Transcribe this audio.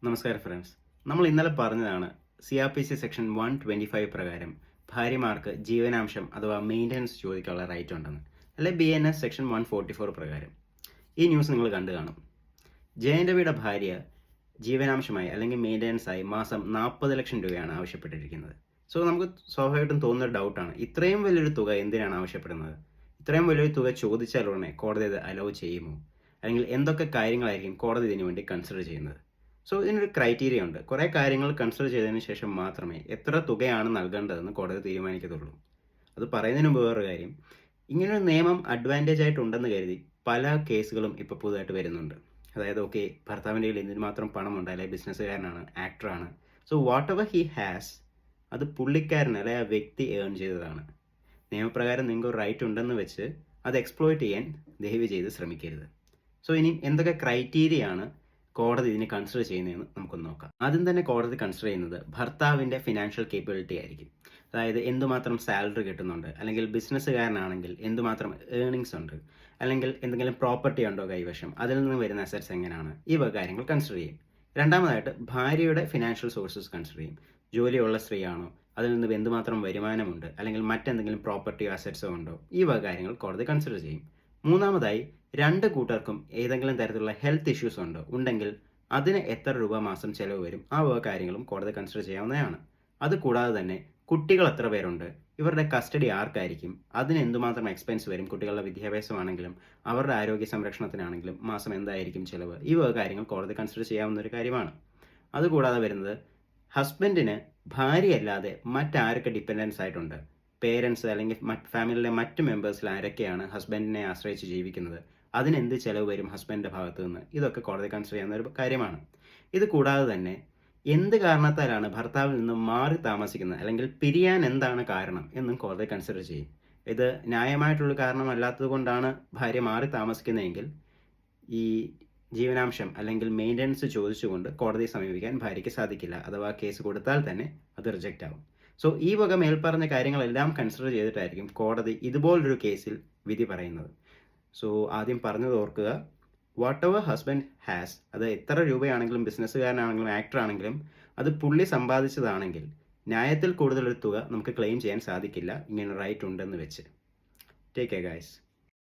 നമസ്കാരം ഫ്രണ്ട്സ്. നമ്മൾ ഇന്നലെ പറഞ്ഞതാണ് CRPC സെക്ഷൻ 125 പ്രകാരം ഭാര്യമാർക്ക് ജീവനാംശം അഥവാ മെയിൻ്റനൻസ് ചോദിക്കാനുള്ള റൈറ്റ് ഉണ്ടെന്ന്. അല്ലെ BNS സെക്ഷൻ 144 പ്രകാരം. ഈ ന്യൂസ് നിങ്ങൾ കണ്ടു കാണും. ജയൻ്റവിയുടെ ഭാര്യ ജീവനാംശമായി അല്ലെങ്കിൽ മെയിൻ്റനൻസായി മാസം 40 ലക്ഷം രൂപയാണ് ആവശ്യപ്പെട്ടിരിക്കുന്നത്. സോ നമുക്ക് സ്വാഭാവികമായിട്ടും തോന്നുന്ന ഡൗട്ടാണ്, ഇത്രയും വലിയൊരു തുക എന്തിനാണ് ആവശ്യപ്പെടുന്നത്? ഇത്രയും വലിയൊരു തുക ചോദിച്ചാൽ ഉടനെ കോടതി അത് അലോ ചെയ്യുമോ? അല്ലെങ്കിൽ എന്തൊക്കെ കാര്യങ്ങളായിരിക്കും കോടതി ഇതിനു വേണ്ടി കൺസിഡർ ചെയ്യുന്നത്? സോ ഇതിനൊരു ക്രൈറ്റീരിയ ഉണ്ട്. കുറേ കാര്യങ്ങൾ കൺസിഡർ ചെയ്തതിന് ശേഷം മാത്രമേ എത്ര തുകയാണ് നൽകേണ്ടതെന്ന് കോടതി തീരുമാനിക്കത്തുള്ളൂ. അത് പറയുന്നതിന് മുമ്പ് വേറൊരു കാര്യം, ഇങ്ങനൊരു നിയമം അഡ്വാൻറ്റേജ് ആയിട്ടുണ്ടെന്ന് കരുതി പല കേസുകളും ഇപ്പോൾ പുതുതായിട്ട് വരുന്നുണ്ട്. അതായത് ഓക്കെ, ഭർത്താവിൻ്റെ കയ്യിൽ എന്തിനു മാത്രം പണമുണ്ട്, അല്ലെങ്കിൽ ബിസിനസ്സുകാരനാണ്, ആക്ടറാണ്, so whatever he has അത് പുള്ളിക്കാരൻ അല്ലെങ്കിൽ ആ വ്യക്തി ഏൺ ചെയ്തതാണ്. നിയമപ്രകാരം നിങ്ങൾക്ക് ഒരു റൈറ്റ് ഉണ്ടെന്ന് വെച്ച് അത് എക്സ്പ്ലോയിറ്റ് ചെയ്യാൻ ദയവ് ചെയ്ത് ശ്രമിക്കരുത്. സോ ഇനി എന്തൊക്കെ ക്രൈറ്റീരിയ ആണ് കോടതി ഇതിനെ കൺസിഡർ ചെയ്യുന്നതെന്ന് നമുക്കൊന്ന് നോക്കാം. ആദ്യം തന്നെ കോടതി കൺസിഡർ ചെയ്യുന്നത് ഭർത്താവിൻ്റെ ഫിനാൻഷ്യൽ കേപ്പബിലിറ്റി ആയിരിക്കും. അതായത് എന്തുമാത്രം സാലറി കിട്ടുന്നുണ്ട്, അല്ലെങ്കിൽ ബിസിനസ്സുകാരനാണെങ്കിൽ എന്തുമാത്രം ഏർണിങ്സ് ഉണ്ട്, അല്ലെങ്കിൽ എന്തെങ്കിലും പ്രോപ്പർട്ടി ഉണ്ടോ കൈവശം, അതിൽ നിന്ന് വരുന്ന അസറ്റ്സ് എങ്ങനെയാണ്, ഈ വക കാര്യങ്ങൾ കൺസിഡർ ചെയ്യും. രണ്ടാമതായിട്ട് ഭാര്യയുടെ ഫിനാൻഷ്യൽ സോഴ്സസ് കൺസിഡർ ചെയ്യും. ജോലിയുള്ള സ്ത്രീയാണോ, അതിൽ നിന്ന് എന്തുമാത്രം വരുമാനമുണ്ട്, അല്ലെങ്കിൽ മറ്റെന്തെങ്കിലും പ്രോപ്പർട്ടിയോ അസറ്റ്സോ ഉണ്ടോ, ഈ വക കാര്യങ്ങൾ കോടതി കൺസിഡർ ചെയ്യും. മൂന്നാമതായി രണ്ട് കൂട്ടർക്കും ഏതെങ്കിലും തരത്തിലുള്ള ഹെൽത്ത് ഇഷ്യൂസ് ഉണ്ടെങ്കിൽ അതിന് എത്ര രൂപ മാസം ചെലവ് വരും, ആ വക കാര്യങ്ങളും കോടതി കൺസിഡർ ചെയ്യാവുന്നതാണ്. അതുകൂടാതെ തന്നെ കുട്ടികൾ എത്ര പേരുണ്ട്, ഇവരുടെ കസ്റ്റഡി ആർക്കായിരിക്കും, അതിന് എന്തുമാത്രം എക്സ്പെൻസ് വരും, കുട്ടികളുടെ വിദ്യാഭ്യാസമാണെങ്കിലും അവരുടെ ആരോഗ്യ സംരക്ഷണത്തിനാണെങ്കിലും മാസം എന്തായിരിക്കും ചിലവ്, ഈ വക കാര്യങ്ങൾ കോടതി കൺസിഡർ ചെയ്യാവുന്ന ഒരു കാര്യമാണ്. അതുകൂടാതെ വരുന്നത് ഹസ്ബൻഡിന് ഭാര്യയല്ലാതെ മറ്റാരൊക്കെ ഡിപ്പെൻഡൻസ് ആയിട്ടുണ്ട്, പേരൻസ് അല്ലെങ്കിൽ ഫാമിലിയിലെ മറ്റ് മെമ്പേഴ്സിൽ ആരൊക്കെയാണ് ഹസ്ബൻഡിനെ ആശ്രയിച്ച് ജീവിക്കുന്നത്, അതിനെന്ത് ചിലവ് വരും ഹസ്ബൻഡിൻ്റെ ഭാഗത്തു നിന്ന്, ഇതൊക്കെ കോടതി കൺസിഡർ ചെയ്യുന്ന ഒരു കാര്യമാണ്. ഇത് കൂടാതെ തന്നെ എന്ത് കാരണത്താലാണ് ഭർത്താവിൽ നിന്ന് മാറി താമസിക്കുന്നത്, അല്ലെങ്കിൽ പിരിയാൻ എന്താണ് കാരണം എന്നും കോടതി കൺസിഡർ ചെയ്യും. ഇത് ന്യായമായിട്ടുള്ള കാരണമല്ലാത്തത് കൊണ്ടാണ് ഭാര്യ മാറി താമസിക്കുന്നതെങ്കിൽ ഈ ജീവനാംശം അല്ലെങ്കിൽ മെയിൻ്റനൻസ് ചോദിച്ചുകൊണ്ട് കോടതിയെ സമീപിക്കാൻ ഭാര്യയ്ക്ക് സാധിക്കില്ല. അഥവാ കേസ് കൊടുത്താൽ തന്നെ അത് റിജക്റ്റ് ആവും. സോ ഈ വക മേൽപ്പറഞ്ഞ കാര്യങ്ങളെല്ലാം കൺസിഡർ ചെയ്തിട്ടായിരിക്കും കോടതി ഇതുപോലൊരു കേസിൽ വിധി പറയുന്നത്. സോ ആദ്യം പറഞ്ഞത് ഓർക്കുക, വാട്ട് എവർ ഹസ്ബൻഡ് ഹാസ്, അത് എത്ര രൂപയാണെങ്കിലും ബിസിനസ്സുകാരനാണെങ്കിലും ആക്ടറാണെങ്കിലും അത് പുള്ളി സമ്പാദിച്ചതാണെങ്കിൽ ന്യായത്തിൽ കൂടുതലൊരു തുക നമുക്ക് ക്ലെയിം ചെയ്യാൻ സാധിക്കില്ല, ഇങ്ങനെ റൈറ്റ് ഉണ്ടെന്ന് വെച്ച്. Take care guys.